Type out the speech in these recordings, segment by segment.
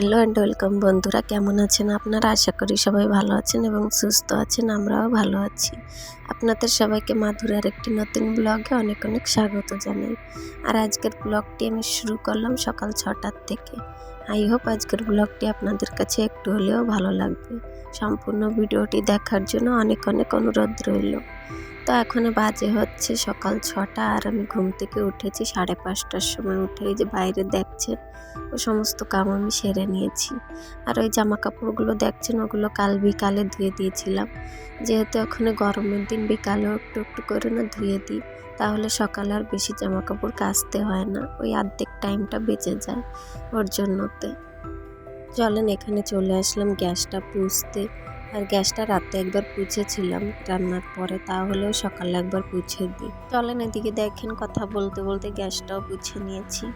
Hello and welcome বন্ধুরা, কেমন আছেন আপনারা? আশা করি সবাই ভালো আছেন এবং সুস্থ আছেন। আমরাও ভালো আছি। আপনাদের সবাইকে মাধুরার একটি নতুন ব্লগে অনেক অনেক স্বাগত জানাই। আর আজকের ব্লগটি আমি শুরু করলাম সকাল 6টার থেকে। আই হোপ আজকের ব্লগটি আপনাদের কাছে একটু হলেও ভালো লাগবে। সম্পূর্ণ ভিডিওটি দেখার জন্য অনেক অনেক অনুরোধ রইল। তো এখন বাজে হচ্ছে সকাল 6টা আর আমি ঘুম থেকে উঠেছি 5:30টার সময়। উঠে এই যে বাইরে দেখছেন ও সমস্ত কাম আমি সেরে নিয়েছি। আর ওই জামা কাপড়গুলো দেখছেন ওগুলো কাল বিকালে ধুয়ে দিয়েছিলাম। যেহেতু এখন গরমের দিন বিকালেও একটু একটু করে না ধুয়ে দিই, তাহলে সকালে আর বেশি জামা কাপড় কাচতে হয় না, ওই অর্ধেক টাইমটা বেঁচে যায় ওর জন্যতে। চলেন এখানে চলে আসলাম গ্যাসটা পুছতে। আর গ্যাসটা রাতে একবার পুছেছিলাম রান্নার পরে, তাহলেও সকালে একবার পুছে দিই। চলেন এদিকে দেখেন কথা বলতে বলতে গ্যাসটাও পুছে নিয়েছি।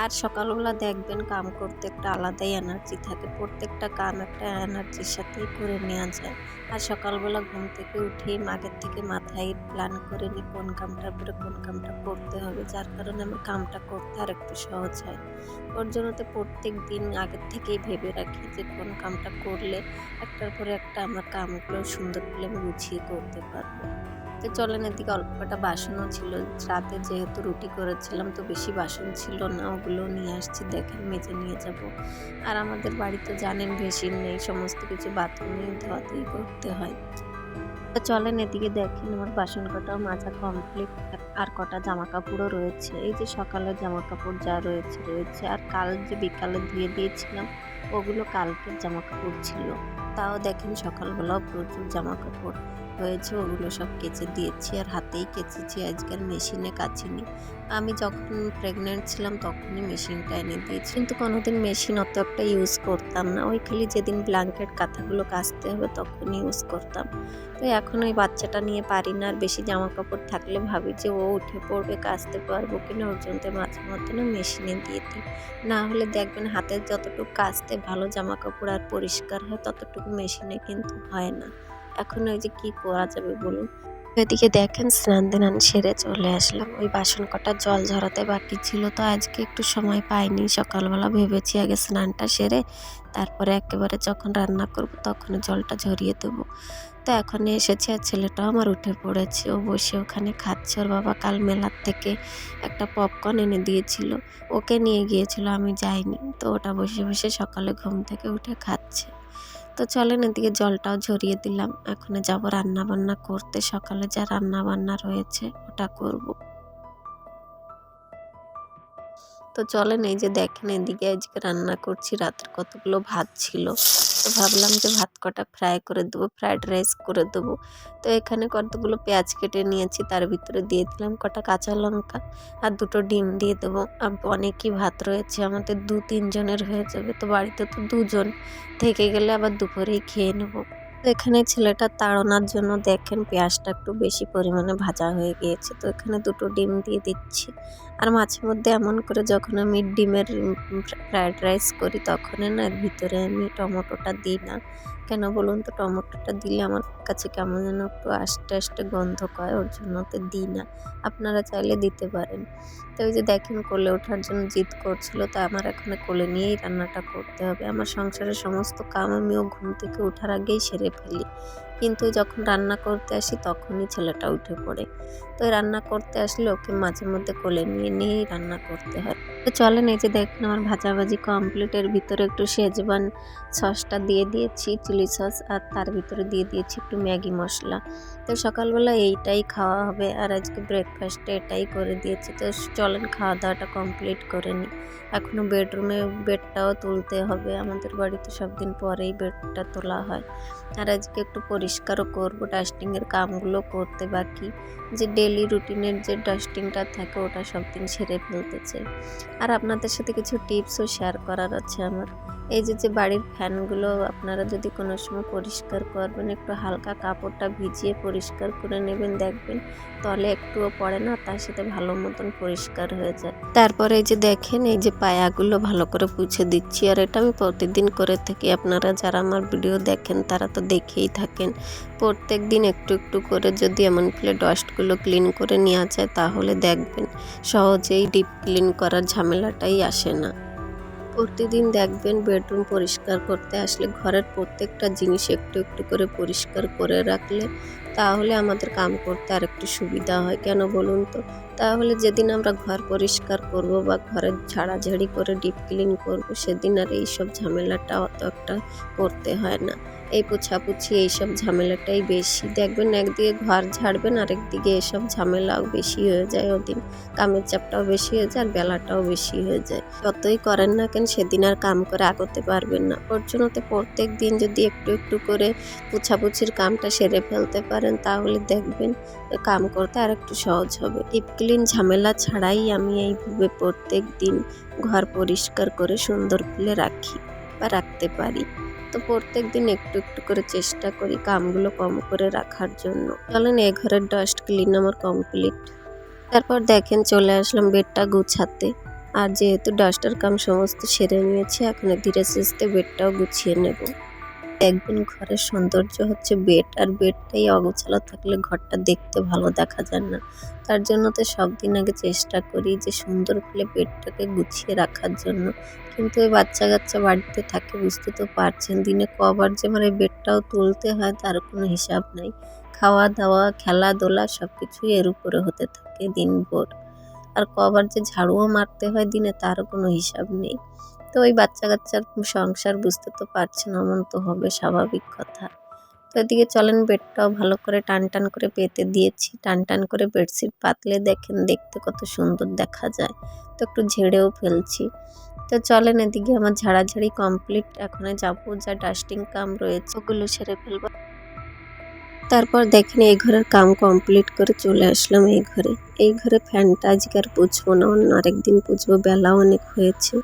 আর সকালবেলা দেখবেন কাম করতে একটা আলাদাই এনার্জি থাকে, প্রত্যেকটা কাম একটা এনার্জির সাথেই করে নেওয়া যায়। আর সকালবেলা ঘুম থেকে উঠেই আগের থেকে মাথায় প্ল্যান করে নিই কোন কামটার পরে কোন কামটা করতে হবে, যার কারণে আমার কামটা করতে আর একটু সহজ হয়। ওর জন্য তো প্রত্যেক দিন আগের থেকেই ভেবে রাখি যে কোন কামটা করলে একটার পরে একটা আমার কামগুলো সুন্দর করে আমি গুছিয়ে করতে পারবো। তো চলেন এদিকে অল্প কটা বাসনও ছিল, রাতে যেহেতু রুটি করেছিলাম তো বেশি বাসন ছিল না, ওগুলো নিয়ে আসছি, দেখেন মেজে নিয়ে যাব। আর আমাদের বাড়িতে জানেন মেশিন নেই, সমস্ত কিছু বাথরুমেই ধোয়াধুয়ি করতে হয়। তো চলেন এদিকে দেখেন আমার বাসন কটাও মাজা কমপ্লিট। আর কটা জামা কাপড়ও রয়েছে, এই যে সকালের জামা কাপড় যা রয়েছে আর কাল যে বিকালে ধুয়ে দিয়েছিলাম ওগুলো কালকের জামা কাপড় ছিল। তাও দেখেন সকালবেলাও প্রচুর জামা কাপড় হয়েছে, ওগুলো সব কেচে দিয়েছি আর হাতেই কেচেছি, আজকাল মেশিনে কাচিনি। আমি যখন প্রেগনেন্ট ছিলাম তখনই মেশিনটা এনে দিয়েছি, কিন্তু কোনোদিন মেশিন অত একটা ইউজ করতাম না, ওই খালি যেদিন ব্ল্যাঙ্কেট কাঁথাগুলো কাচতে হবে তখন ইউজ করতাম। তো এখন ওই বাচ্চাটা নিয়ে পারি না, আর বেশি জামা কাপড় থাকলে ভাবি যে ও উঠে পড়বে, কাচতে পারবো কিনা, ওর জন্য মাঝে মধ্যে না মেশিনে দিয়ে দিই। না হলে দেখবেন হাতের যতটুকু কাচতে ভালো জামা কাপড় আর পরিষ্কার হয় ততটুকু মেশিনে কিন্তু হয় না। এখন ওই যে কি করা যাবে বলুন। এদিকে দেখেন স্নান দান সেরে চলে আসলাম, ওই বাসন কটা জল ঝরাতে বাকি ছিল, তো আজকে একটু সময় পাইনি। সকালবেলা ভেবেছি আগে স্নানটা সেরে তারপরে একেবারে যখন রান্না করব তখন জলটা ঝরিয়ে দেবো। তো এখন এসেছে আর ছেলেটাও আমার উঠে পড়েছে, ও বসে ওখানে খাচ্ছে। ওর বাবা কাল মেলার থেকে একটা পপকর্ন এনে দিয়েছিল, ওকে নিয়ে গিয়েছিল, আমি যাইনি, তো ওটা বসে বসে সকালে ঘুম থেকে উঠে খাচ্ছে। তো চলেন এদিকে জলটাও ঝরিয়ে দিলাম, এখন যাব রান্না বান্না করতে, সকালে যা রান্না বান্না রয়েছে ওটা করব। তো চলেন এই যে দেখেন এদিকে আজকে রান্না করছি, রাতের কতগুলো ভাত ছিল, তো ভাবলাম যে ভাত কটা ফ্রাই করে দেবো, ফ্রাইড রাইস করে দেবো। তো এখানে কতগুলো পেঁয়াজ কেটে নিয়েছি, তার ভিতরে দিয়ে দিলাম কটা কাঁচা লঙ্কা আর দুটো ডিম দিয়ে দেবো। অনেকই ভাত রয়েছে, আমাদের 2-3 জনের হয়ে যাবে, তো বাড়িতে তো 2 জন, থেকে গেলে আবার দুপুরেই খেয়ে নেবো। তো এখানে ছেলেটা তাড়ানোর জন্য দেখেন পেঁয়াজটা একটু বেশি পরিমাণে ভাজা হয়ে গিয়েছে, তো এখানে 2টো ডিম দিয়ে দিচ্ছি। আর মাঝে মধ্যে এমন করে যখন আমি ডিমের ফ্রায়েড রাইস করি তখন না এর ভিতরে আমি টমেটোটা দিই না, কেন বলুন তো? টমেটোটা দিলে আমার কাছে কেমন যেন একটু আস্তে আস্তে গন্ধ করে, ওর জন্য তো দিই না। আপনারা চাইলে দিতে পারেন। তো ওই যে দেখেন কোলে ওঠার জন্য জিদ করছিল, তো আমার এখানে কোলে নিয়েই রান্নাটা করতে হবে। আমার সংসারের সমস্ত কাম আমিও ঘুম থেকে ওঠার আগেই সেরে ফেলি, কিন্তু যখন রান্না করতে আসি তখনই ছেলেটা উঠে পড়ে। তো রান্না করতে আসলে ওকে মাঝে মধ্যে কোলে নিয়েই রান্না করতে হয়। তো চলেন এই যে দেখেন আমার ভাজাভাজি কমপ্লিট, এর ভিতরে একটু শেজওয়ান সসটা দিয়ে দিয়েছি, চিলি সস, আর তার ভিতরে দিয়ে দিয়েছি একটু ম্যাগি মশলা। তো সকালবেলা এইটাই খাওয়া হবে, আর আজকে ব্রেকফাস্টে এটাই করে দিয়েছি। তো চলেন খাওয়া দাওয়াটা কমপ্লিট করে নিই। এখনও বেডটাও তুলতে হবে, আমাদের বাড়িতে সব দিন পরেই বেডটা তোলা হয়। আর আজকে একটু পরিষ্কারও করবো, ডাস্টিংয়ের কামগুলো করতে বাকি, যে ডেলি রুটিনের যে ডাস্টিংটা থাকে ওটা সব দিন সেরে ফেলতে চাই। আর আপনাদের সাথে কিছু টিপসও শেয়ার করার আছে আমার। এই যে বাড়ির ফ্যানগুলো আপনারা যদি কোনো সময় পরিষ্কার করবেন, একটু হালকা কাপড়টা ভিজিয়ে পরিষ্কার করে নেবেন, দেখবেন তলে একটুও পড়ে না, তার সাথে ভালো মতন পরিষ্কার হয়ে যায়। তারপরে এই যে দেখেন এই যে পায়াগুলো ভালো করে পুছে দিচ্ছি, আর এটা আমি প্রতিদিন করে থাকি। আপনারা যারা আমার ভিডিও দেখেন তারা তো দেখেই থাকেন, প্রত্যেক দিন একটু একটু করে যদি এমন ফেলে ডস্টগুলো ক্লিন করে নেওয়া যায় তাহলে দেখবেন সহজেই ডিপ ক্লিন করার ঝামেলাটাই আসে না। প্রতিদিন দেখবেন বেডরুম পরিষ্কার করতে আসলে ঘরের প্রত্যেকটা জিনিস একটু একটু করে পরিষ্কার করে রাখলে তাহলে আমাদের কাম করতে আর একটু সুবিধা হয়। কেন বলুন তো? তাহলে যেদিন আমরা ঘর পরিষ্কার করব বা ঘরের ঝাড়াঝাড়ি করে ডিপ ক্লিন করব সেদিন আর এইসব ঝামেলাটা অত একটা করতে হয় না। এই পোছাপুছি এইসব ঝামেলাটাই বেশি। দেখবেন একদিকে ঘর ঝাড়বেন আরেকদিকে এসব ঝামেলাও বেশি হয়ে যায় ওদিন। কামের চাপটাও বেশি হয়ে যায় আর বেলাটাও বেশি হয়ে যায়। যতই করেন না কেন সেদিন আর কাম করে আগাতে পারবেন না। ওর জন্য তো প্রত্যেক দিন যদি একটু একটু করে পোছাপুছির কামটা সেরে ফেলতে পারেন তাহলে দেখবেন কাম করতে আর একটু সহজ হবে। ডিপ ক্লিন ঝামেলা ছাড়াই আমি এইভাবে প্রত্যেক দিন ঘর পরিষ্কার করে সুন্দর করে রাখি বা রাখতে পারি। তো প্রত্যেক দিন একটু একটু করে চেষ্টা করি কামগুলো কম করে রাখার জন্য। চলেন এই ঘরের ডাস্ট ক্লিন আমার কমপ্লিট। তারপর দেখেন চলে আসলাম বেডটা গুছাতে। আর যেহেতু ডাস্টার কাম সমস্ত সেরে নিয়েছি এখন ধীরে সুস্থে বেডটাও গুছিয়ে নেব। দেখবেন ঘরের সৌন্দর্য হচ্ছে বেড, আর বেডটাই অগোছালো থাকলে ঘরটা দেখতে ভালো দেখা যায় না। তার জন্য তো সব দিন আগে চেষ্টা করি যে সুন্দর করে বেডটাকে গুছিয়ে রাখার জন্য। কিন্তু এই বাচ্চা কাচ্চা বাড়িতে থাকে বুঝতে তো পারছেন, দিনে কবার যে আমার এই বেডটাও তুলতে হয় তার কোনো হিসাব নাই। খাওয়া দাওয়া খেলাধুলা সব কিছুই এর উপরে হতে থাকে দিনভর। আর কবার যে ঝাড়ুও মারতে হয় দিনে তারও কোনো হিসাব নেই। তো ওই বাচ্চা কাচ্চার সংসার বুঝতে তো পারছেন, অমন তো হবে স্বাভাবিক কথা। তো এদিকে চলেন বেডটাও ভালো করে টান টান করে পেতে দিয়েছি। টান টান করে বেডশিট পাতলে দেখেন দেখতে কত সুন্দর দেখা যায়। তো একটু ঝেড়েও ফেলছি। তো চলেন এদিকে আমার ঝাড়াঝাড়ি কমপ্লিট। এখন যাবো যা ডাস্টিং কাম রয়েছে ওগুলো সেরে ফেলবো। তারপর দেখেন এই ঘরের কাম কমপ্লিট করে চলে আসলাম এই ঘরে। এই ঘরে ফ্যানটা আজকে আর পুছবো না, অন্য আরেকদিন পুছবো, বেলা অনেক হয়েছে।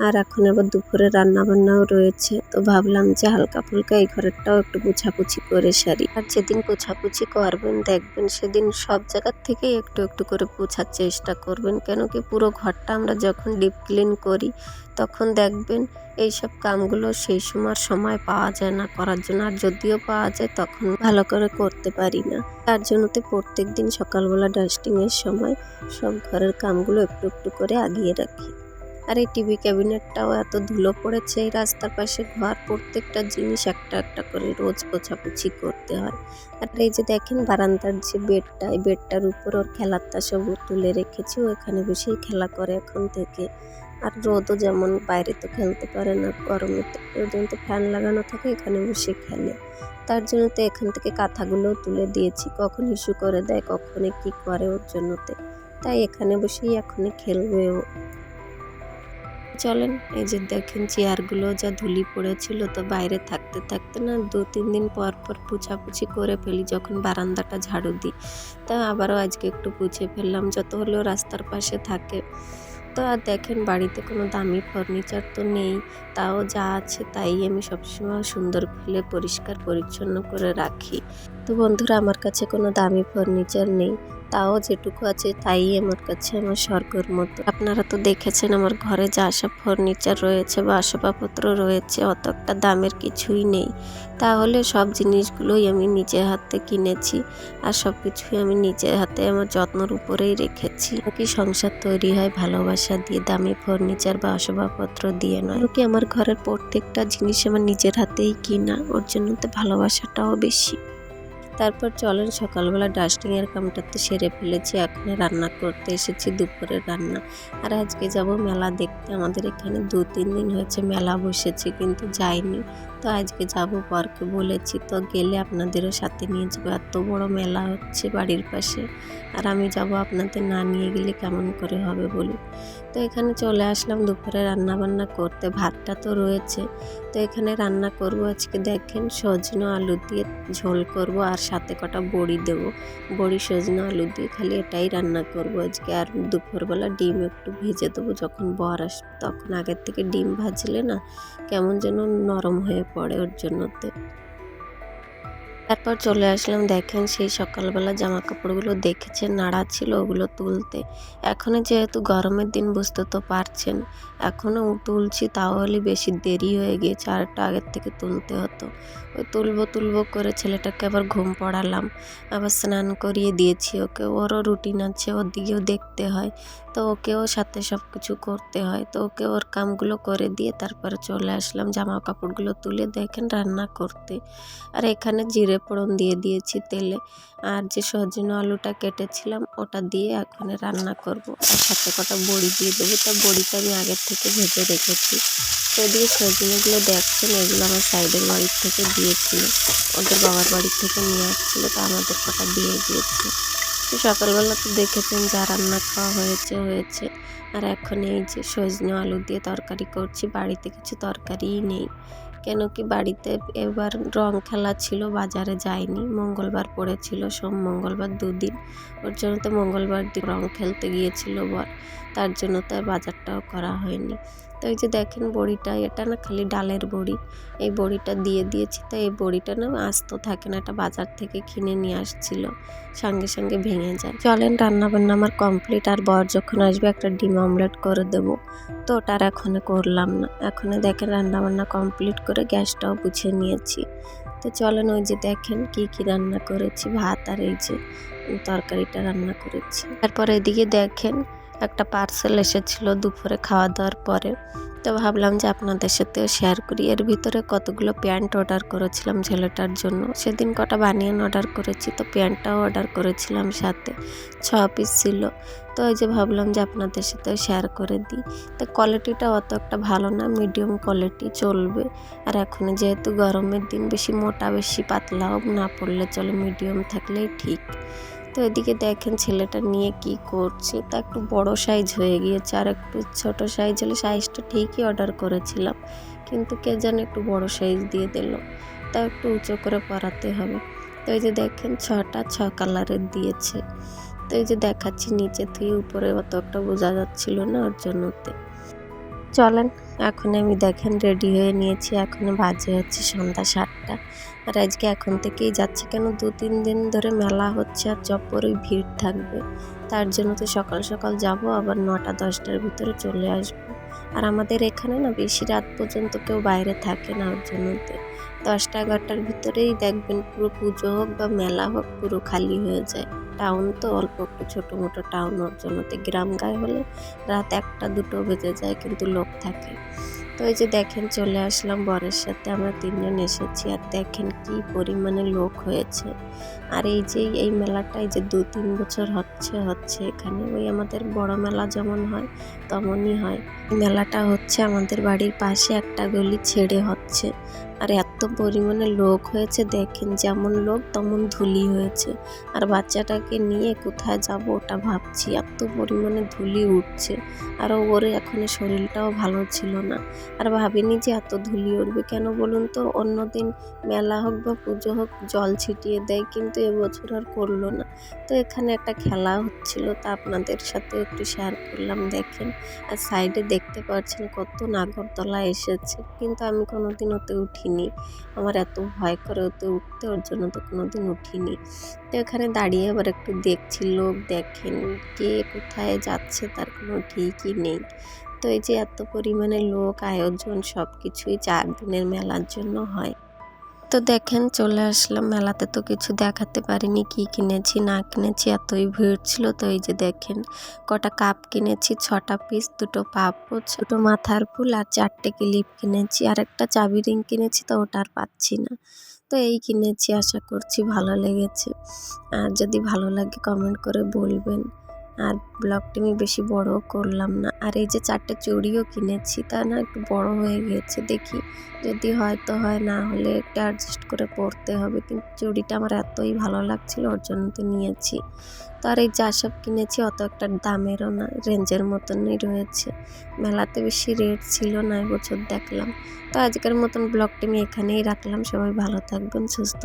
আর এখন আবার দুপুরে রান্না বান্নাও রয়েছে, তো ভাবলাম যে হালকা ফুলকা এই ঘরেরটাও একটু পোছাপুছি করে সারি। আর যেদিন পোছাপুছি করবেন দেখবেন সেদিন সব জায়গার থেকেই একটু একটু করে পোছার চেষ্টা করবেন। কেন কি পুরো ঘরটা আমরা যখন ডিপ ক্লিন করি তখন দেখবেন এইসব কামগুলো সেই সময় পাওয়া যায় না করার জন্য, আর যদিও পাওয়া যায় তখন ভালো করে করতে পারি না। তার জন্য তো প্রত্যেক দিন সকালবেলা ডাস্টিংয়ের সময় সব ঘরের কামগুলো একটু একটু করে আগিয়ে রাখি। আর এই টিভি ক্যাবিনেটটাও এত ধুলো পড়েছে এই রাস্তার পাশে, ঘর প্রত্যেকটা জিনিস একটা একটা করে রোজ পোছাপুছি করতে হয়। আর এই যে দেখেন বারান্দার যে বেডটা, এই বেডটার উপর ওর খেলার তাসা তুলে রেখেছি, ও এখানে বসেই খেলা করে এখন থেকে। আর রোদও যেমন বাইরে তো খেলতে পারে না গরমে, তো ওর জন্য তো ফ্যান লাগানো থাকে এখানে বসে খেলে। তার জন্য তো এখান থেকে কাঁথাগুলোও তুলে দিয়েছি, কখন ইস্যু করে দেয় কখনো কি করে ওর জন্যতে, তাই এখানে বসেই এখনই খেলবে ও। চলেন এই যে দেখেন চেয়ারগুলো যা ধুলি পড়েছিল, তো বাইরে থাকতে থাকতে না 2-3 দিন পর পর পুছাপুছি করে ফেলি যখন বারান্দাটা ঝাড়ু দিই। তা আবারও আজকে একটু পুছে ফেললাম, যত হলেও রাস্তার পাশে থাকে। তো আর দেখেন বাড়িতে কোনো দামি ফার্নিচার তো নেই, তাও যা আছে তাই আমি সবসময় সুন্দর করে পরিষ্কার পরিচ্ছন্ন করে রাখি। তো বন্ধুরা আমার কাছে কোনো দামি ফার্নিচার নেই, তাও যেটুকু আছে তাই আমার কাছে আমার স্বর্গের মতো। আপনারা তো দেখেছেন আমার ঘরে যা সব ফার্নিচার রয়েছে বা আসবাবপত্র রয়েছে অত একটা দামের কিছুই নেই, তাহলে সব জিনিসগুলোই আমি নিজের হাতে কিনেছি আর সব কিছুই আমি নিজের হাতে আমার যত্নের উপরেই রেখেছি। কি সংসার তৈরি হয় ভালোবাসা দিয়ে, দামি ফার্নিচার বা আসবাবপত্র দিয়ে নয়। কি আমার ঘরের প্রত্যেকটা জিনিস আমার নিজের হাতেই কিনা, ওর জন্য তো ভালোবাসাটাও বেশি। তারপর চলেন সকালবেলা ডাস্টিংয়ের কামটা তো সেরে ফেলেছি, এখন রান্না করতে এসেছি দুপুরের রান্না। আর আজকে যাব মেলা দেখতে, আমাদের এখানে 2-3 দিন হয়েছে মেলা বসেছে কিন্তু যাইনি, তো আজকে যাব, বরকে বলেছি তো গেলে আপনাদেরও সাথে নিয়ে যাবো। এত বড় মেলা হচ্ছে বাড়ির পাশে, আর আমি যাব আপনাদের না নিয়ে গেলে কেমন করে হবে বলুন। তো এখানে চলে আসলাম দুপুরে রান্না বান্না করতে, ভাতটা তো রয়েছে। তো এখানে রান্না করব আজকে দেখেন সজনা আলু দিয়ে ঝোল করব আর সাথে কটা বড়ি দেব, বড়ি সজনা আলু দিয়ে, খালি এটাই রান্না করব আজকে। আর দুপুরবেলা ডিম একটু ভেজে দেবো, যখন বর আসবে তখন আগের থেকে ডিম ভাজলে না কেমন যেন নরম হয়ে পড়ে ওর জন্যতে। তারপর চলে আসলাম, দেখেন সেই সকালবেলা জামা কাপড়গুলো দেখেছেন নাড়া ছিল ওগুলো তুলতে। এখনও যেহেতু গরমের দিন বুঝতে তো পারছেন, এখনও তুলছি, তাহলে বেশি দেরি হয়ে গিয়েছে, আর একটু আগের থেকে তুলতে হতো। ওই তুলবো তুলবো করে ছেলেটাকে আবার ঘুম পড়ালাম, আবার স্নান করিয়ে দিয়েছি ওকে, ওরও রুটিন আছে, ওর দিকেও দেখতে হয়, তো ওকেও সাথে সব কিছু করতে হয়, তো ওকে ওর কামগুলো করে দিয়ে তারপরে চলে আসলাম জামা কাপড়গুলো তুলে দেখেন রান্না করতে। আর এখানে জিরে ফোড়ন দিয়ে দিয়েছি তেলে, আর যে সজনে আলুটা কেটেছিলাম ওটা দিয়ে এখন রান্না করব, আর সাথে কটা বড়ি দিয়ে দেবো। তো বড়িটা আমি আগের থেকে ভেজে রেখেছি। তো এদিকে সজনেগুলো দেখছেন, এগুলো আমার সাইডের বাড়ির থেকে দিয়েছিল, ওদের বাবার বাড়ির থেকে নিয়ে আসছিলো, তো আমাদের কটা দিয়ে দিয়েছে। তো সকালবেলা তো দেখেছেন যা রান্না খাওয়া হয়েছে। আর এখন এই যে সজনে আলু দিয়ে তরকারি করছি, বাড়িতে কিছু তরকারিই নেই, কেন কি বাড়িতে এবার রং খেলা ছিল, বাজারে যায়নি, মঙ্গলবার পড়েছিল, সোম মঙ্গলবার দুদিন, ওর জন্য তো মঙ্গলবার দিন রং খেলতে গিয়েছিল বর, তার জন্য তো আর বাজারটাও করা হয়নি। তো এই যে দেখেন বড়িটা, এটা না খালি ডালের বড়ি, এই বড়িটা দিয়ে দিয়েছি, তো এই বড়িটা না আস্ত থাকে না, এটা বাজার থেকে কিনে নিয়ে আসছিল, সঙ্গে সঙ্গে ভেঙে যায়। চলেন রান্না বান্না আমার কমপ্লিট, আর বর যখন আসবে একটা ডিম অমলেট করে দেবো, তো ওটা আর এখনো করলাম না। এখনো দেখেন রান্না বান্না কমপ্লিট করে গ্যাসটাও বুঝিয়ে নিয়েছি। তো চলেন ওই যে দেখেন কি কি রান্না করেছি, ভাত আর এই যে তরকারিটা রান্না করেছি। তারপর এদিকে দেখেন একটা পার্সেল এসেছিল দুপুরে খাওয়া দাওয়ার পরে, তো ভাবলাম যে আপনাদের সাথেও শেয়ার করি। এর ভিতরে কতগুলো প্যান্ট অর্ডার করেছিলাম ছেলেটার জন্য, সেদিন কটা বানিয়ান অর্ডার করেছি, তো প্যান্টটাও অর্ডার করেছিলাম সাথে, 6 পিস ছিল। তো ওই যে ভাবলাম যে আপনাদের সাথেও শেয়ার করে দিই। তো কোয়ালিটিটা অত একটা ভালো না, মিডিয়াম কোয়ালিটি চলবে। আর এখন যেহেতু গরমের দিন, বেশি মোটা বেশি পাতলাও না পড়লে চলে, মিডিয়াম থাকলেই ঠিক। তো এদিকে দেখেন ছেলেটা নিয়ে কি করছে, তা একটু বড় সাইজ হয়ে গিয়েছে, আর একটু ছোট সাইজ হলে, সাইজটা ঠিকই অর্ডার করেছিলাম, কিন্তু কে জানে একটু বড় সাইজ দিয়ে দিল, তা একটু উঁচু করে পরাতে হবে। তো এই যে দেখেন 6টা 6 কালারের দিয়েছে। তো এই যে দেখাচ্ছি নিচে থেকে উপরে অত একটা বোঝা যাচ্ছিল না, ওর জন্যতে। চলেন এখন আমি দেখেন রেডি হয়ে নিয়েছি, এখন বাজে হচ্ছে সন্ধ্যা 7টা। আর আজকে এখন থেকেই যাচ্ছি, কেন 2-3 দিন ধরে মেলা হচ্ছে, আর জব্বরই ভিড় থাকবে, তার জন্য তো সকাল সকাল যাব, আবার 9টা-10টার ভিতরে চলে আসব। আর আমাদের এখানে না বেশি রাত পর্যন্ত কেউ বাইরে থাকে না, ওর জন্যতে 10টা-11টার ভিতরেই দেখবেন পুরো পুজো হোক বা মেলা হোক পুরো খালি হয়ে যায়। টাউন তো অল্প একটু ছোটো মোটো টাউন, ওর জন্যতে গ্রাম গায়ে হলে রাত 1টা-2টো বেজে যায়, কিন্তু লোক থাকে। তো এই যে দেখেন চলে আসলাম বরের সাথে, আমরা 3জন এসেছি, আর দেখেন কি পরিমাণে লোক হয়েছে। আর এই যে এই মেলাটা এই যে 2-3 বছর হচ্ছে এখানে, ওই আমাদের বড় মেলা যেমন হয় তেমনই হয়। মেলাটা হচ্ছে আমাদের বাড়ির পাশে একটা গলি ছেড়ে হচ্ছে, আর এত পরিমাণে লোক হয়েছে, দেখেন যেমন লোক তেমন ধুলি হয়েছে। আর বাচ্চাটাকে নিয়ে কোথায় যাব ওটা ভাবছি, এত পরিমাণে ধুলি উঠছে, আর ওর এখন শরীরটাও ভালো ছিল না। আর ভাবিনি যে এত ধুলি উঠবে, কেন বলুন তো, অন্যদিন মেলা হোক বা পুজো হোক জল ছিটিয়ে দেয়, কিন্তু এবছর আর করলো না। তো এখানে একটা খেলা হচ্ছিল, তা আপনাদের সাথে একটু শেয়ার করলাম, দেখেন। আর সাইডে দেখতে পাচ্ছেন কত নাগরদোলা এসেছে, কিন্তু আমি কোনোদিন ওতে উঠিনি, আমার এত ভয় করে ওতে উঠতে, ওর জন্য তো কোনোদিন উঠিনি। তো এখানে দাঁড়িয়ে আবার একটু দেখছি, লোক দেখেন কে কোথায় যাচ্ছে তার কোনো ঠিকই নেই। তো এই যে এত পরিমাণে লোক, আয়োজন, সব কিছুই 4 দিনের মেলার জন্য হয়। তো দেখেন চলে আসলাম মেলাতে, তো কিছু দেখাতে পারিনি কি কিনেছি না কিনেছি, এতই ভিড় ছিল। তো এই যে দেখেন কটা কাপ কিনেছি, 6টা পিস, 2টো পাপোছ, 2টো মাথার ফুল, আর 4টে ক্লিপ কিনেছি, আর একটা চাবি রিং কিনেছি, তো ওটা আর পাচ্ছি না। তো এই কিনেছি, আশা করছি ভালো লেগেছে, আর যদি ভালো লাগে কমেন্ট করে বলবেন। আর ব্লগটি আমি বেশি বড়ও করলাম না। আর এই যে 4টে চুড়িও কিনেছি, তা না একটু বড় হয়ে গিয়েছে, দেখি যদি হয় তো হয়, না হলে একটু অ্যাডজাস্ট করে পরতে হবে, কিন্তু চুড়িটা আমার এতই ভালো লাগছিল, ওর জন্য তো নিয়েছি। তো আর এই যা সব কিনেছি অত একটা দামেরও না, রেঞ্জের মতনই রয়েছে, মেলাতে বেশি রেট ছিল না এবছর দেখলাম। তো আজকের মতন ব্লগটি আমি এখানেই রাখলাম, সবাই ভালো থাকবেন, সুস্থ